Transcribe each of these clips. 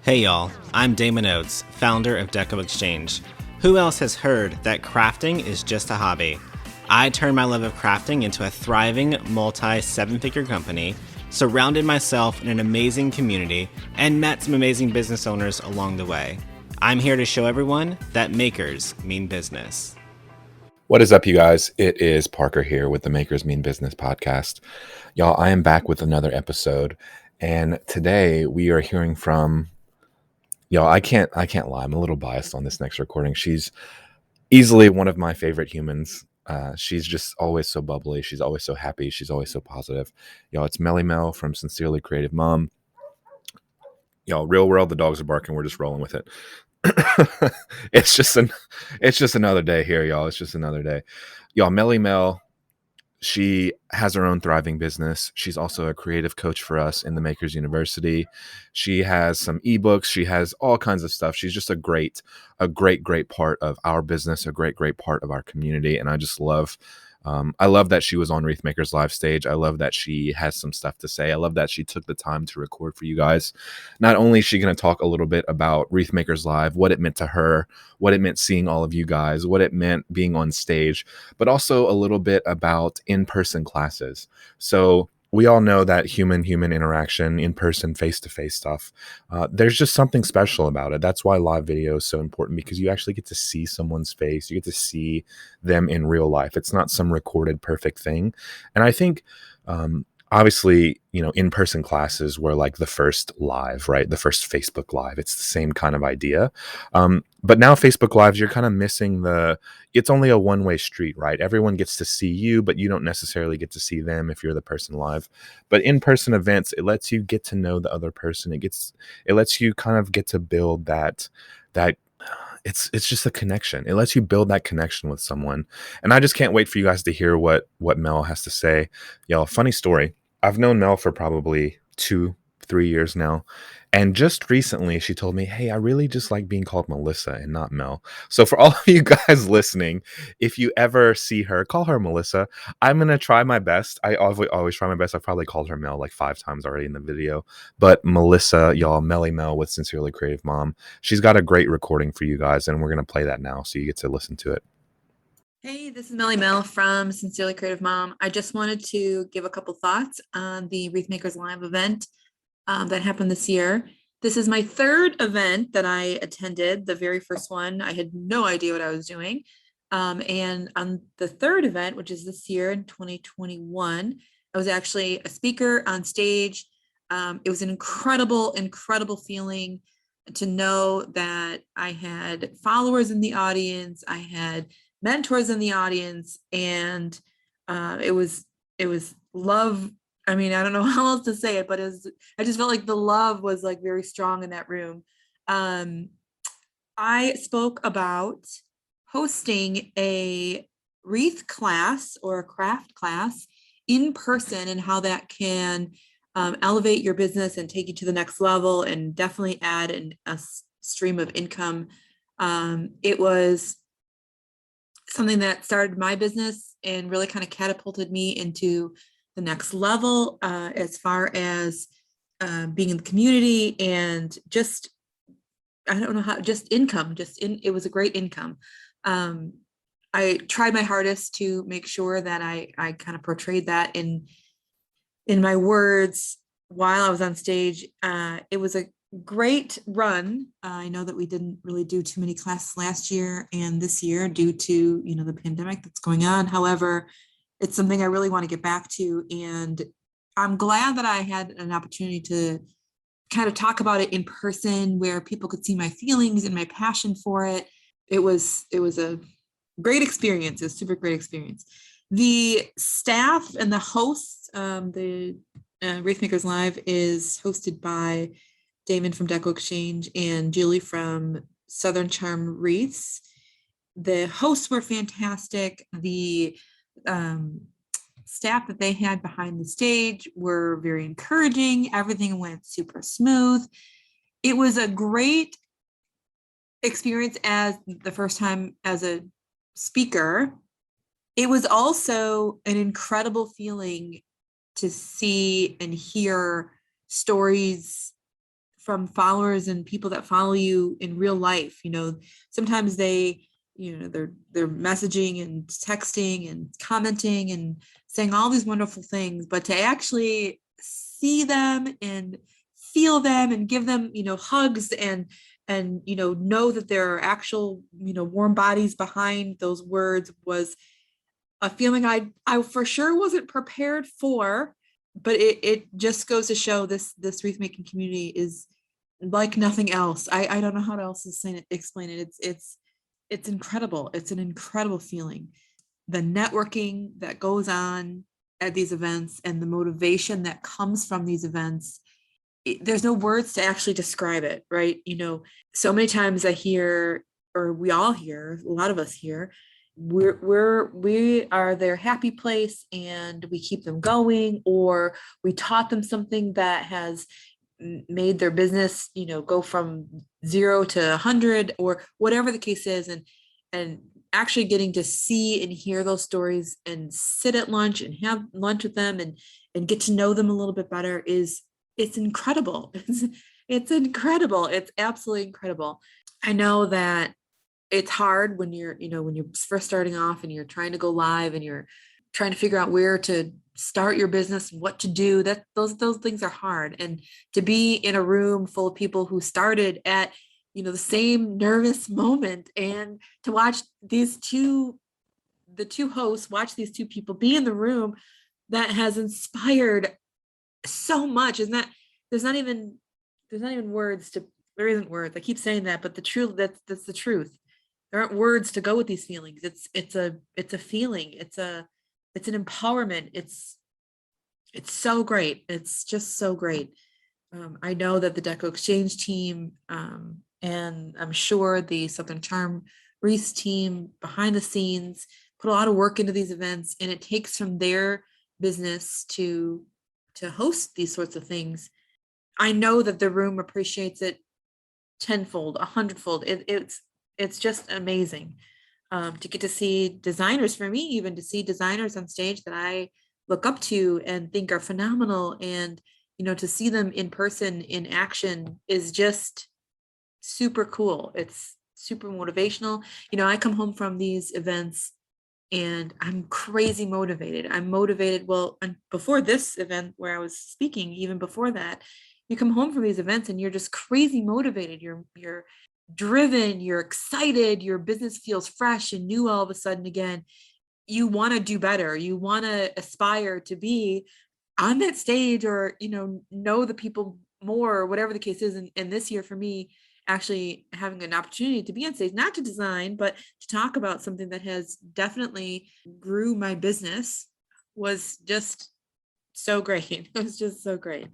Hey y'all, I'm Damon Oates, founder of Deco Exchange. Who else has heard that crafting is just a hobby? I turned my love of crafting into a thriving multi-seven-figure company, surrounded myself in an amazing community, and met some amazing business owners along the way. I'm here to show everyone that makers mean business. What is up, you guys? It is Parker here with the Makers Mean Business podcast. Y'all, I am back with another episode, and today we are hearing from y'all. I can't lie. I'm a little biased on this next recording. She's easily one of my favorite humans. She's just always so bubbly. She's always so happy. She's always so positive. Y'all, it's Mellie Mel from Sincerely Creative Mom. Y'all, real world, the dogs are barking. We're just rolling with it. it's just another day here, y'all. It's just another day. Y'all, Mellie Mel, she has her own thriving business. She's also a creative coach for us in the Makers University. She has some ebooks. She has all kinds of stuff. She's just a great part of our business, a great part of our community. And I love that she was on Wreath Makers live stage. I love that she has some stuff to say. I love that she took the time to record for you guys. Not only is she going to talk a little bit about Wreath Makers live, what it meant to her, what it meant seeing all of you guys, what it meant being on stage, but also a little bit about in-person classes. So we all know that human interaction, in-person, face-to-face stuff, there's just something special about it. That's why live video is so important, because you actually get to see someone's face. You get to see them in real life. It's not some recorded perfect thing. And I think, obviously, in-person classes were like the first live, right? The first Facebook Live. It's the same kind of idea. But now Facebook Lives, you're kind of missing it's only a one-way street, right? Everyone gets to see you, but you don't necessarily get to see them if you're the person live. But in-person events, it lets you get to know the other person. It lets you kind of get to build that it's just a connection. It lets you build that connection with someone. And I just can't wait for you guys to hear what Mel has to say. Y'all, funny story. I've known Mel for probably 2-3 years now. And just recently she told me, hey, I really just like being called Melissa and not Mel. So for all of you guys listening, if you ever see her, call her Melissa. I'm going to try my best. I always try my best. I've probably called her Mel like 5 times already in the video. But Melissa, y'all, Mellie Mel with Sincerely Creative Mom, she's got a great recording for you guys, and we're going to play that now so you get to listen to it. Hey, this is Mellie Mel from Sincerely Creative Mom. I just wanted to give a couple thoughts on the Wreath Makers Live event that happened this year. This is my third event that I attended. The very first one, I had no idea what I was doing. And on the third event, which is this year in 2021, I was actually a speaker on stage. It was an incredible feeling to know that I had followers in the audience. I had mentors in the audience, and it was love. I mean, I don't know how else to say it, but I just felt like the love was like very strong in that room. I spoke about hosting a wreath class or a craft class in person, and how that can elevate your business and take you to the next level, and definitely add a stream of income. It was something that started my business and really kind of catapulted me into the next level as far as being in the community, and just, I don't know how, just income, it was a great income. I tried my hardest to make sure that I kind of portrayed that in my words while I was on stage. It was a great run. I know that we didn't really do too many classes last year and this year due to, the pandemic that's going on. However, it's something I really want to get back to. And I'm glad that I had an opportunity to kind of talk about it in person, where people could see my feelings and my passion for it. It was a great experience, a super great experience. The staff and the hosts, the Wreath Makers Live is hosted by Damon from Deco Exchange and Julie from Southern Charm Wreaths. The hosts were fantastic. The staff that they had behind the stage were very encouraging. Everything went super smooth. It was a great experience as the first time as a speaker. It was also an incredible feeling to see and hear stories from followers and people that follow you in real life. Sometimes they're messaging and texting and commenting and saying all these wonderful things, but to actually see them and feel them and give them, hugs and know that there are actual, warm bodies behind those words was a feeling I for sure wasn't prepared for, but it just goes to show this wreath making community is like nothing else. I don't know how else to explain it. It's incredible. It's an incredible feeling. The networking that goes on at these events and the motivation that comes from these events, there's no words to actually describe it, right? So many times I hear, or we all hear, a lot of us hear, we are their happy place and we keep them going, or we taught them something that has made their business, go from 0 to 100 or whatever the case is. And actually getting to see and hear those stories and sit at lunch and have lunch with them and get to know them a little bit better it's incredible. It's incredible. It's absolutely incredible. I know that it's hard when you're first starting off and you're trying to go live and you're trying to figure out where to start your business, what to do. Those things are hard. And to be in a room full of people who started at, the same nervous moment, and to watch the two hosts watch these two people be in the room, that has inspired so much. Isn't that, there's not even words to, there isn't words. I keep saying that, but that's the truth. There aren't words to go with these feelings. It's a feeling. It's an empowerment. It's so great. It's just so great. I know that the Deco Exchange team, and I'm sure the Southern Charm Wreaths team behind the scenes put a lot of work into these events, and it takes from their business to host these sorts of things. I know that the room appreciates it tenfold, 100-fold. It's just amazing to get to see designers, for me, even to see designers on stage that I look up to and think are phenomenal. And, to see them in person, in action, is just super cool. It's super motivational. I come home from these events and I'm crazy motivated. I'm motivated. Well, before this event where I was speaking, even before that, you come home from these events and you're just crazy motivated. You're driven, you're excited, your business feels fresh and new all of a sudden again. You want to do better. You want to aspire to be on that stage, or, know the people more, or whatever the case is. And this year for me, actually having an opportunity to be on stage, not to design, but to talk about something that has definitely grew my business, was just so great. It was just so great.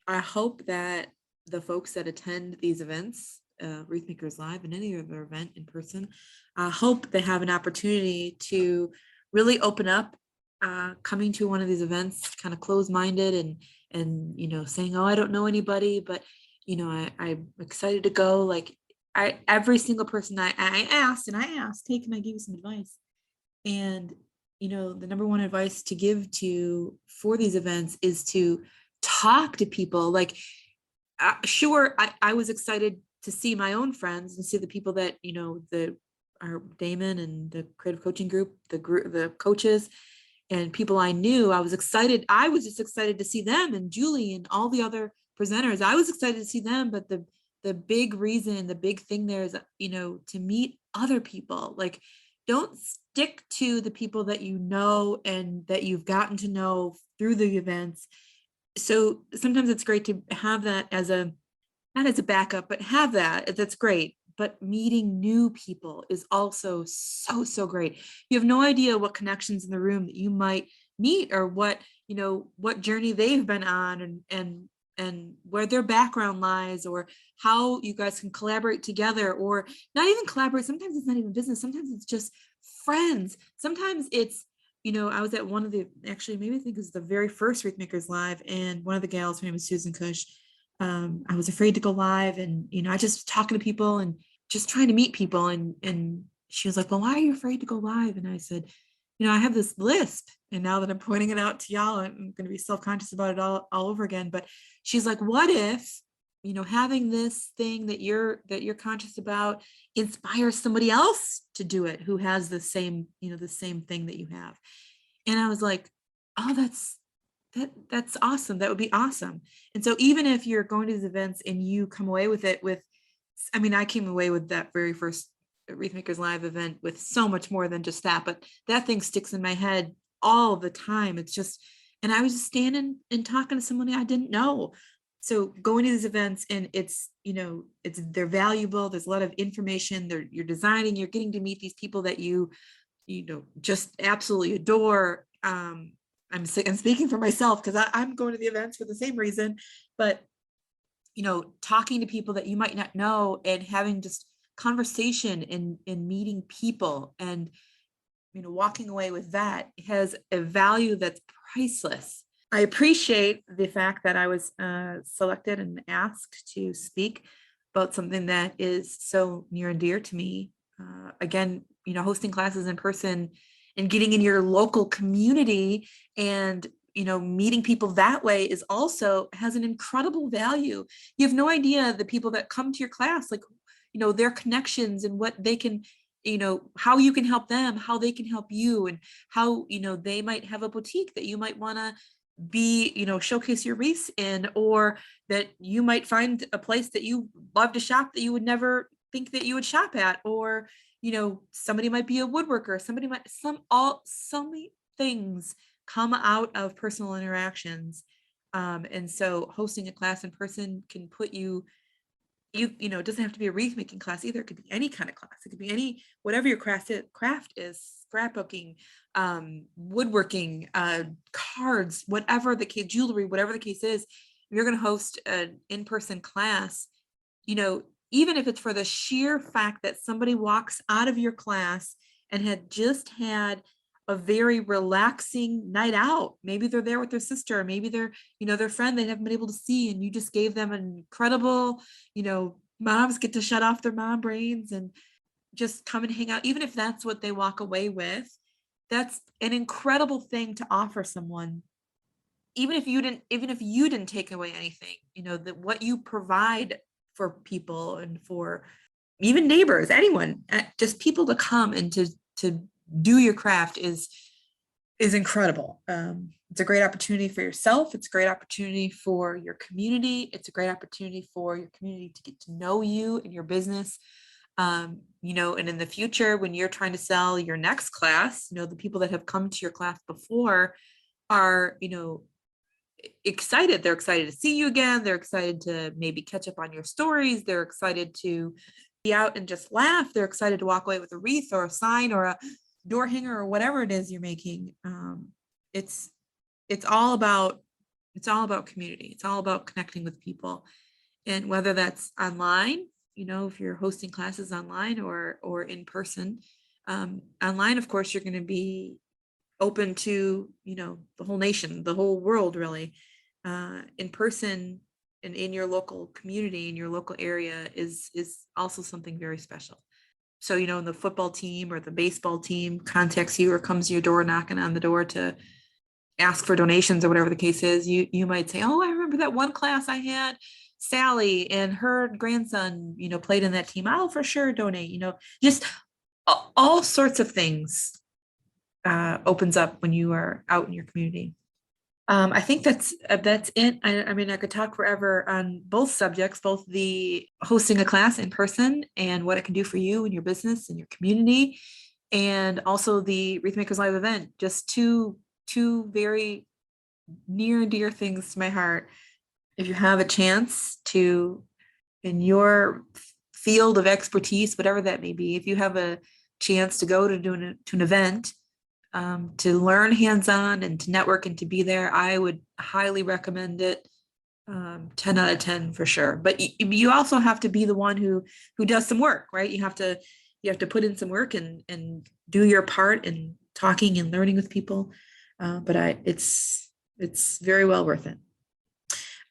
I hope that the folks that attend these events, Wreath Makers Live and any other event in person, I hope they have an opportunity to really open up, coming to one of these events kind of closed-minded and saying, oh, I don't know anybody, but I'm excited to go. Like, every single person I asked, hey, can I give you some advice? And the number one advice to give for these events is to talk to people. Like, sure, I was excited to see my own friends and see the people that are Damon and the creative coaching group, the coaches and people I knew. I was excited. I was just excited to see them, and Julie and all the other presenters. I was excited to see them, but the big reason, the big thing there is, to meet other people. Like, don't stick to the people that you know and that you've gotten to know through the events. So sometimes it's great to have that as not as a backup, but have that. That's great. But meeting new people is also so great. You have no idea what connections in the room that you might meet, or what journey they've been on, and where their background lies, or how you guys can collaborate together, or not even collaborate. Sometimes it's not even business. Sometimes it's just friends. Sometimes it's, I was at one of the, actually, maybe I think it was the very first Wreath Makers Live, and one of the gals, her name was Susan Cush. I was afraid to go live, and, I just talking to people and just trying to meet people. And she was like, well, why are you afraid to go live? And I said, I have this lisp. And now that I'm pointing it out to y'all, I'm going to be self-conscious about it all over again. But she's like, what if having this thing that you're conscious about inspires somebody else to do it who has the same, the same thing that you have. And I was like, oh, that's awesome. That would be awesome. And so even if you're going to these events and you come away with it I came away with that very first Wreath Makers Live event with so much more than just that, but that thing sticks in my head all the time. It's just, and I was just standing and talking to somebody I didn't know. So going to these events, and they're valuable. There's a lot of information. You're designing, you're getting to meet these people that you just absolutely adore. I'm speaking for myself because I'm going to the events for the same reason, but talking to people that you might not know and having just conversation and meeting people and walking away with that has a value that's priceless. I appreciate the fact that I was selected and asked to speak about something that is so near and dear to me. Again, hosting classes in person and getting in your local community and meeting people that way is also has an incredible value. You have no idea the people that come to your class, like their connections and what they can, how you can help them, how they can help you, and how they might have a boutique that you might want to be showcase your wreaths in, or that you might find a place that you love to shop that you would never think that you would shop at, or somebody might be a woodworker, somebody might so many things come out of personal interactions. And so hosting a class in person can put you it doesn't have to be a wreath making class either. It could be any kind of class. It could be whatever your craft is, scrapbooking, woodworking, cards, whatever the case, jewelry, whatever the case is. If you're going to host an in-person class, even if it's for the sheer fact that somebody walks out of your class and had just had a very relaxing night out. Maybe they're there with their sister, maybe they're, their friend they haven't been able to see, and you just gave them an incredible, moms get to shut off their mom brains and just come and hang out. Even if that's what they walk away with, that's an incredible thing to offer someone. Even if you didn't take away anything, that what you provide for people and for even neighbors, anyone, just people to come and to do your craft is incredible. It's a great opportunity for yourself. It's a great opportunity for your community. It's a great opportunity for your community to get to know you and your business. And in the future, when you're trying to sell your next class, the people that have come to your class before are, excited. They're excited to see you again. They're excited to maybe catch up on your stories. They're excited to be out and just laugh. They're excited to walk away with a wreath or a sign or a door hanger or whatever it is you're making. It's all about community. It's all about connecting with people, and whether that's online, if you're hosting classes online or in person. Online, of course, you're going to be open to the whole nation, the whole world, really. In person and in your local community, in your local area is also something very special. So, the football team or the baseball team contacts you or comes to your door knocking on the door to ask for donations or whatever the case is, you might say, oh, I remember that one class I had, Sally and her grandson, played in that team. I'll for sure donate, just all sorts of things opens up when you are out in your community. I think that's it. I could talk forever on both subjects, both the hosting a class in person and what it can do for you and your business and your community, and also the Wreath Makers Live event. Just two very near and dear things to my heart. If you have a chance to, in your field of expertise, whatever that may be, if you have a chance to go to an event, to learn hands-on and to network and to be there, I would highly recommend it. 10 out of 10 for sure. But you also have to be the one who does some work, right? You have to put in some work and do your part in talking and learning with people. But it's very well worth it.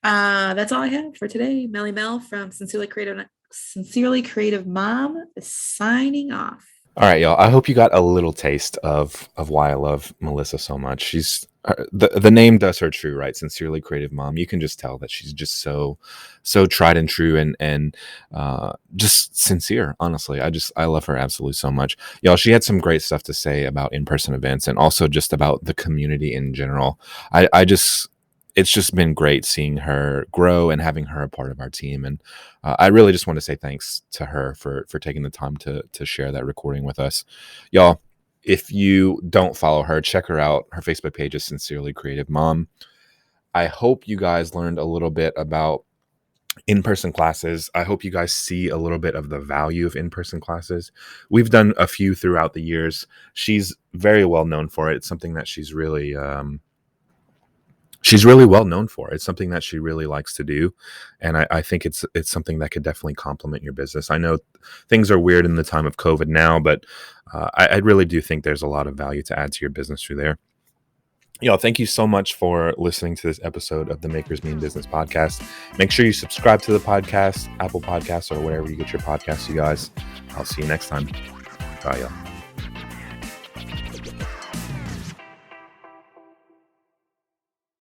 That's all I have for today. Mellie Mel from Sincerely Creative Mom is signing off. All right, y'all. I hope you got a little taste of why I love Melissa so much. She's the name does her true, right? Sincerely Creative Mom. You can just tell that she's just so tried and true and just sincere. Honestly, I love her absolutely so much, y'all. She had some great stuff to say about in-person events and also just about the community in general. It's just been great seeing her grow and having her a part of our team. And I really just want to say thanks to her for taking the time to share that recording with us, y'all. If you don't follow her, check her out. Her Facebook page is Sincerely Creative Mom. I hope you guys learned a little bit about in-person classes. I hope you guys see a little bit of the value of in-person classes. We've done a few throughout the years. She's very well known for it. It's something that she's really well known for. It's something that she really likes to do. And I think it's something that could definitely complement your business. I know things are weird in the time of COVID now, but I really do think there's a lot of value to add to your business through there. Y'all, thank you so much for listening to this episode of the Makers Mean Business podcast. Make sure you subscribe to the podcast, Apple Podcasts, or wherever you get your podcasts, you guys. I'll see you next time. Bye, y'all.